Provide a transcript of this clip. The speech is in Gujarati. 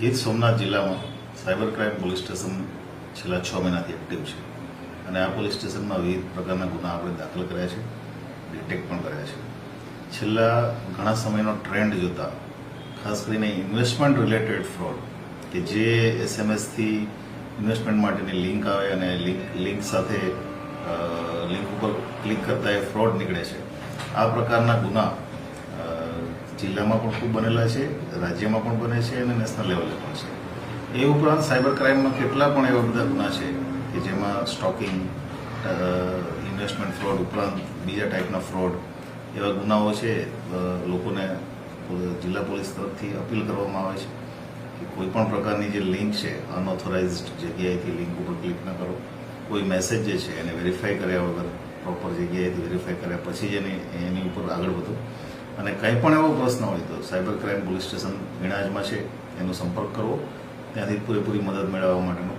ગીર સોમનાથ જિલ્લામાં સાયબર ક્રાઇમ પોલીસ સ્ટેશન છેલ્લા 6 મહિનાથી એક્ટિવ છે અને આ પોલીસ સ્ટેશનમાં વિવિધ પ્રકારના ગુના આપણે દાખલ કર્યા છે, ડિટેક્ટ પણ કર્યા છે. છેલ્લા ઘણા સમયનો ટ્રેન્ડ જોતા ખાસ કરીને ઇન્વેસ્ટમેન્ટ રિલેટેડ ફ્રોડ કે જે એસએમએસથી ઇન્વેસ્ટમેન્ટ માટેની લિંક આવે અને લિંક સાથે લિંક ઉપર ક્લિક કરતા એ ફ્રોડ નીકળે છે. આ પ્રકારના ગુના જિલ્લામાં પણ ખૂબ બનેલા છે, રાજ્યમાં પણ બને છે અને નેશનલ લેવલે પણ છે. એ ઉપરાંત સાયબર ક્રાઇમમાં કેટલા પણ એવા બધા ગુના છે કે જેમાં સ્ટોકિંગ, ઇન્વેસ્ટમેન્ટ ફ્રોડ ઉપરાંત બીજા ટાઈપના ફ્રોડ એવા ગુનાઓ છે. લોકોને જિલ્લા પોલીસ તરફથી અપીલ કરવામાં આવે છે કે કોઈ પણ પ્રકારની જે લિંક છે અનઓથોરાઇઝડ જગ્યાએથી લિંક ઉપર ક્લિક ન કરો. કોઈ મેસેજ જે છે એને વેરીફાઈ કર્યા વગર પ્રોપર જગ્યાએથી વેરીફાઈ કર્યા પછી જ એની ઉપર આગળ વધો. અને કંઈ પણ એવો પ્રશ્ન હોય તો સાયબર ક્રાઇમ પોલીસ સ્ટેશન ઈણાજમાં છે, એનો સંપર્ક કરવો, ત્યાંથી પૂરેપૂરી મદદ મેળવવા માટેનો